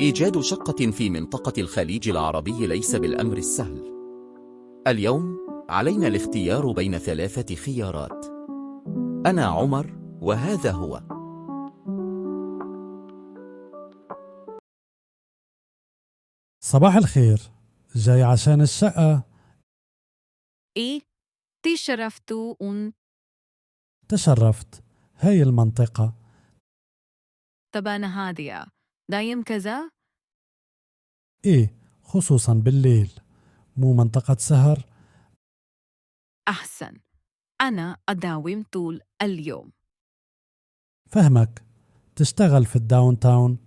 إيجاد شقة في منطقة الخليج العربي ليس بالأمر السهل. اليوم علينا الاختيار بين 3 خيارات. أنا عمر، وهذا هو صباح الخير. جاي عشان الشقة؟ إيه تشرفت أن تشرفت. هاي المنطقة. تبان هادئة دايم كذا. إيه، خصوصا بالليل، مو منطقة سهر. أحسن، أنا أداوم طول اليوم. فهمك. تشتغل في الداون تاون؟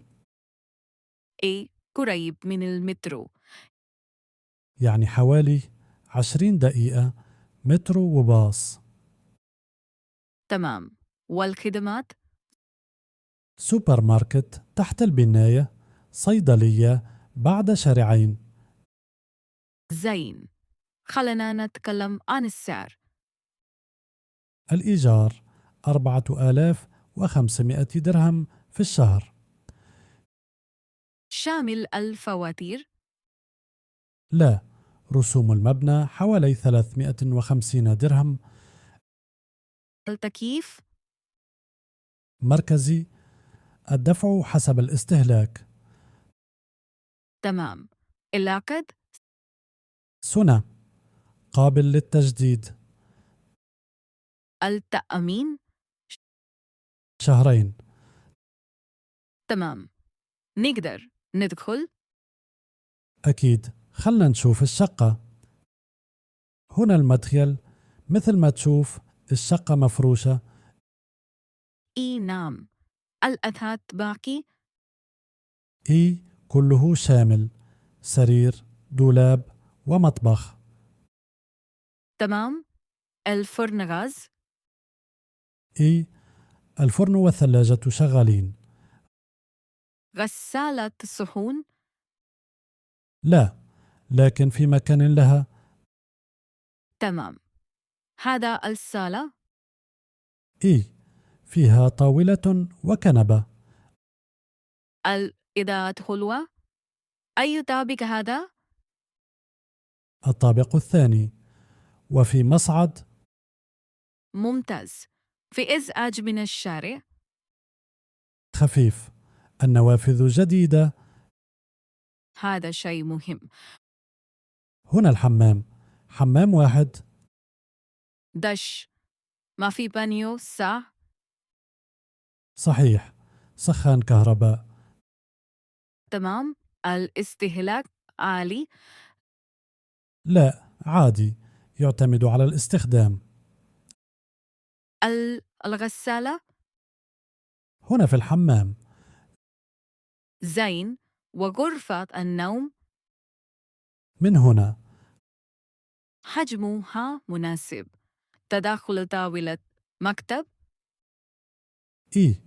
إيه قريب من المترو. يعني حوالي 20 دقيقة مترو وباص. تمام، والخدمات؟ سوبر ماركت تحت البناية، صيدلية بعد شارعين. زين، خلنا نتكلم عن السعر. الإيجار 4500 درهم في الشهر. شامل الفواتير؟ لا، رسوم المبنى حوالي 350 درهم. التكييف؟ مركزي، الدفع حسب الاستهلاك. تمام، العقد؟ سنة، قابل للتجديد. التأمين؟ شهرين. تمام، نقدر ندخل؟ أكيد، خلنا نشوف الشقة. هنا المدخل. مثل ما تشوف الشقة مفروشة. إي نعم، الأثاث باقي؟ إي، كله شامل: سرير، دولاب، ومطبخ. تمام، الفرن غاز؟ إي، الفرن والثلاجة شغالين. غسالة صحون؟ لا، لكن في مكان لها. تمام، هذا الصالة؟ إي، فيها طاولة وكنبة. الإضاءة حلوة؟ أي طابق هذا؟ الطابق الثاني، وفي مصعد. ممتاز، في إزعاج من الشارع؟ خفيف، النوافذ جديدة. هذا شيء مهم. هنا الحمام، حمام واحد. دش، ما في بانيو صح؟ صحيح، سخان كهرباء. تمام، الاستهلاك عالي؟ لا، عادي، يعتمد على الاستخدام. الغسالة؟ هنا في الحمام. زين، وغرفة النوم؟ من هنا. حجمها مناسب، تداخل طاولة مكتب؟ إيه،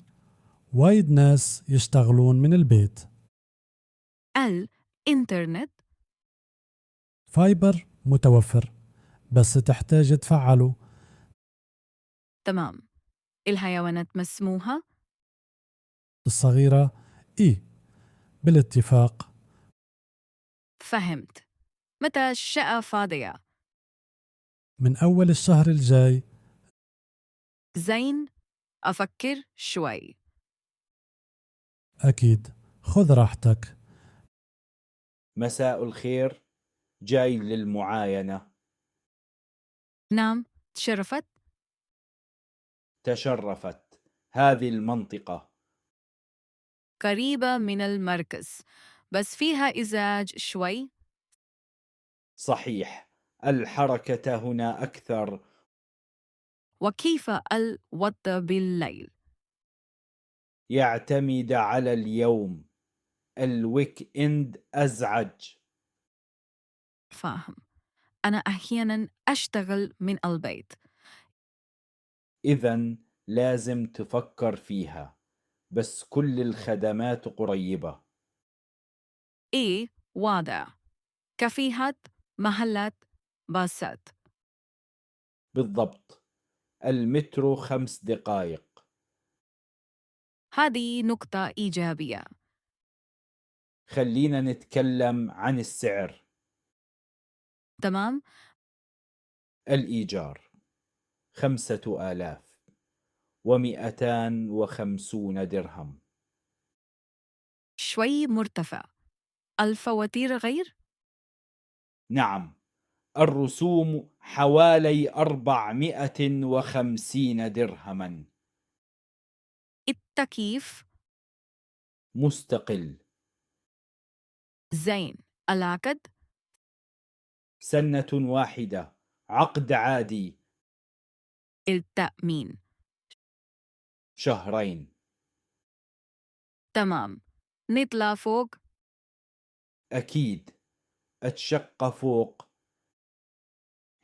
وايد ناس يشتغلون من البيت. الإنترنت؟ فايبر متوفر، بس تحتاج تفعله. تمام، الحيوانات مسموحة؟ الصغيرة، إيه، بالاتفاق. فهمت، متى الشقة فاضية؟ من أول الشهر الجاي. زين، أفكر شوي. أكيد، خذ راحتك. مساء الخير، جاي للمعاينة. نعم، تشرفت. تشرفت. هذه المنطقة قريبة من المركز، بس فيها إزعاج شوي. صحيح، الحركة هنا أكثر. وكيف الوضع بالليل؟ يعتمد على اليوم، الويك إند أزعج. فاهم، أنا أحيانا أشتغل من البيت. إذن لازم تفكر فيها، بس كل الخدمات قريبة. إيه واضح، كافيهات، محلات، باصات. بالضبط، المترو 5 دقائق. هذه نقطة إيجابية. خلينا نتكلم عن السعر. تمام. الإيجار 5250 درهم. شوي مرتفع. الفواتير غير؟ نعم، الرسوم حوالي 450 درهما. التكييف؟ مستقل. زين. العقد؟ سنة واحدة، عقد عادي. التأمين؟ شهرين. تمام. نطلع فوق؟ أكيد. الشقة فوق.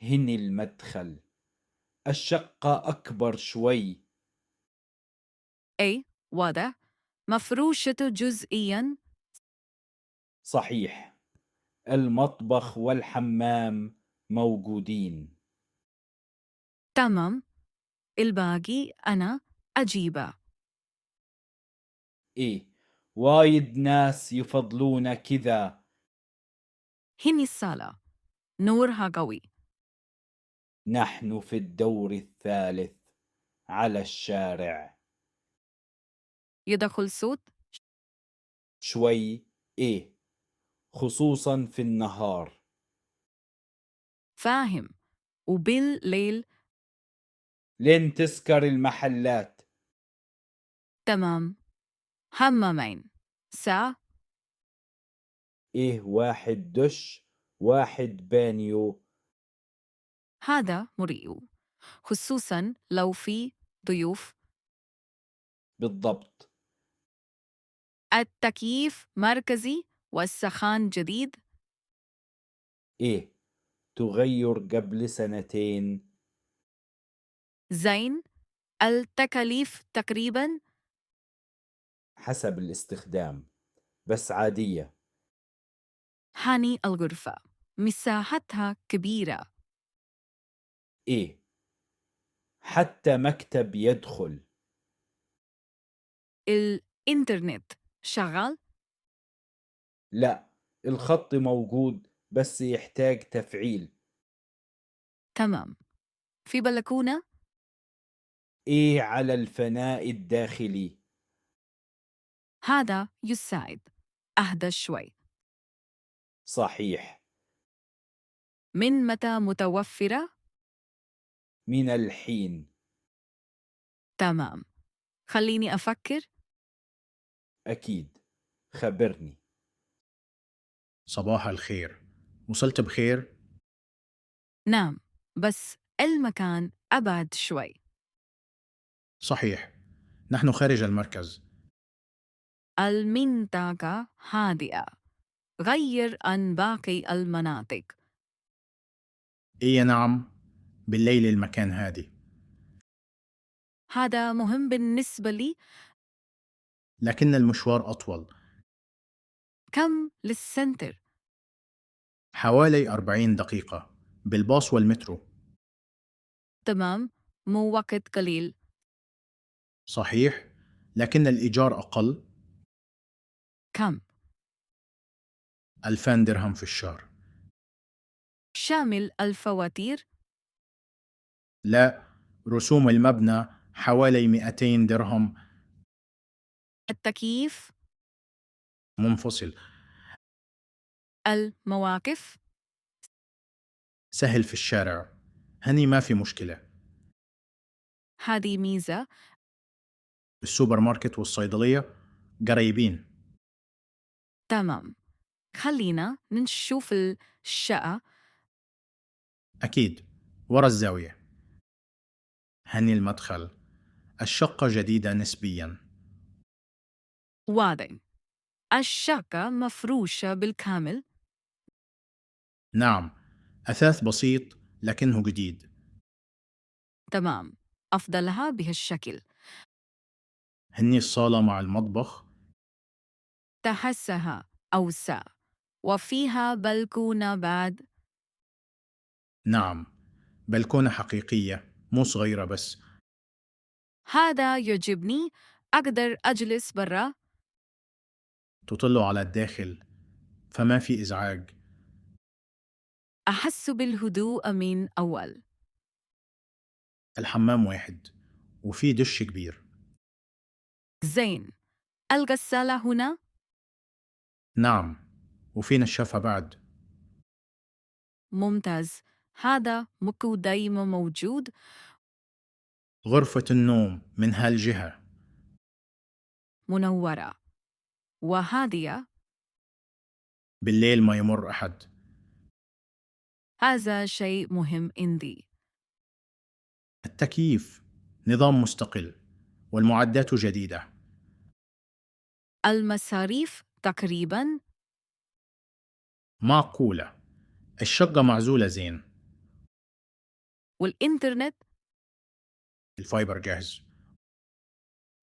هني المدخل. الشقة أكبر شوي. أي واضح. مفروشة جزئياً. صحيح. المطبخ والحمام موجودين. تمام. الباقي أنا أجيبه. إيه، وايد ناس يفضلون كذا. هني الصالة، نورها قوي. نحن في الدور الثالث على الشارع. يدخل صوت؟ شوي. إيه، خصوصا في النهار. فاهم. وبالليل؟ لين تسكر المحلات. تمام. حمامين. ساعة؟ إيه، واحد دش، واحد بانيو. هذا مريح، خصوصاً لو في ضيوف. بالضبط. التكييف مركزي والسخان جديد. إيه، تغير قبل سنتين. زين. التكاليف تقريباً؟ حسب الاستخدام، بس عادية. هاني الغرفة مساحتها كبيرة. إيه، حتى مكتب يدخل. الإنترنت شغال؟ لا، الخط موجود بس يحتاج تفعيل. تمام. في بلكونة؟ إيه، على الفناء الداخلي. هذا يساعد. أهدى شوي. صحيح. من متى متوفرة؟ من الحين. تمام. خليني أفكر. أكيد، خبرني. صباح الخير. وصلت بخير؟ نعم، بس المكان أبعد شوي. صحيح، نحن خارج المركز. المنطقة هادئة، غير عن باقي المناطق. إيه نعم، بالليل المكان هادي. هذا مهم بالنسبة لي. لكن المشوار أطول. كم للسنتر؟ حوالي 40 دقيقة بالباص والمترو. تمام، مو وقت قليل. صحيح، لكن الإيجار أقل. كم؟ 2000 درهم في الشهر. شامل الفواتير؟ لا، رسوم المبنى حوالي 200 درهم. التكييف؟ منفصل. المواقف؟ سهل في الشارع. هني ما في مشكلة. هذه ميزة. السوبر ماركت والصيدلية قريبين. تمام. خلينا نشوف الشقة. أكيد، ورا الزاوية. هني المدخل. الشقة جديدة نسبياً. واضح. الشقة مفروشة بالكامل. نعم، أثاث بسيط لكنه جديد. تمام، أفضلها بهالشكل. هني الصالة مع المطبخ. تحسها أوسع، وفيها بلكونة بعد. نعم، بلكونة حقيقية مو صغيرة بس. هذا يعجبني. أقدر أجلس برا؟ تطل على الداخل، فما في إزعاج. أحس بالهدوء من أول. الحمام واحد وفي دش كبير. زين. الغسالة هنا؟ نعم، وفي نشافة بعد. ممتاز. هذا مكو دايما موجود. غرفة النوم من هالجهة. منورة وهادية. بالليل ما يمر أحد. هذا شيء مهم عندي. التكييف نظام مستقل والمعدات جديدة. المصاريف تقريبا. معقولة. الشقة معزولة زين. والإنترنت. الفايبر جاهز.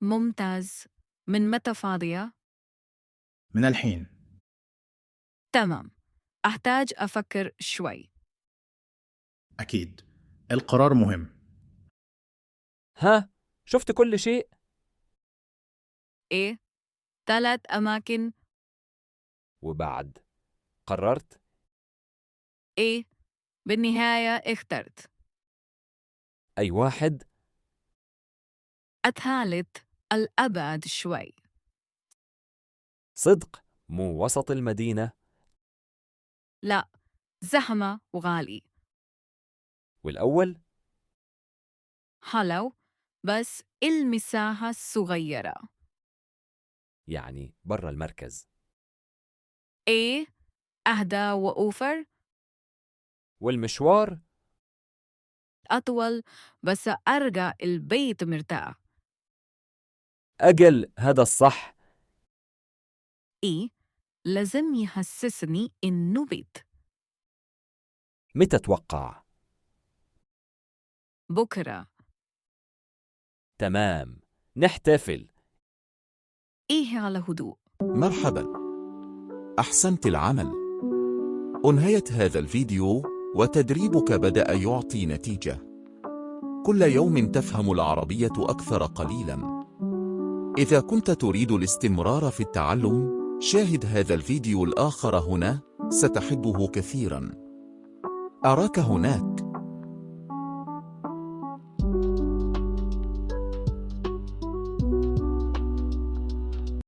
ممتاز. من متى فاضية؟ من الحين. تمام. أحتاج أفكر شوي. أكيد، القرار مهم. ها، شفت كل شيء؟ إيه؟ 3 أماكن. وبعد قررت؟ إيه؟ بالنهاية اخترت. أي واحد؟ الثالث الأبعد شوي. صدق مو وسط المدينة؟ لا، زحمة وغالي. والأول؟ حلو، بس المساحة صغيرة. يعني برا المركز. إيه؟ أهدى وأوفر. والمشوار؟ أطول، بس أرجع البيت مرتاح. أجل، هذا الصح. إيه؟ لازم يحسسني إنه بيت. متى توقع؟ بكرة. تمام، نحتفل. إيه على هدوء. مرحبا، أحسنت العمل. أنهيت هذا الفيديو وتدريبك بدأ يعطي نتيجة. كل يوم تفهم العربية أكثر قليلا. إذا كنت تريد الاستمرار في التعلم، شاهد هذا الفيديو الآخر هنا، ستحبه كثيرا. أراك هناك.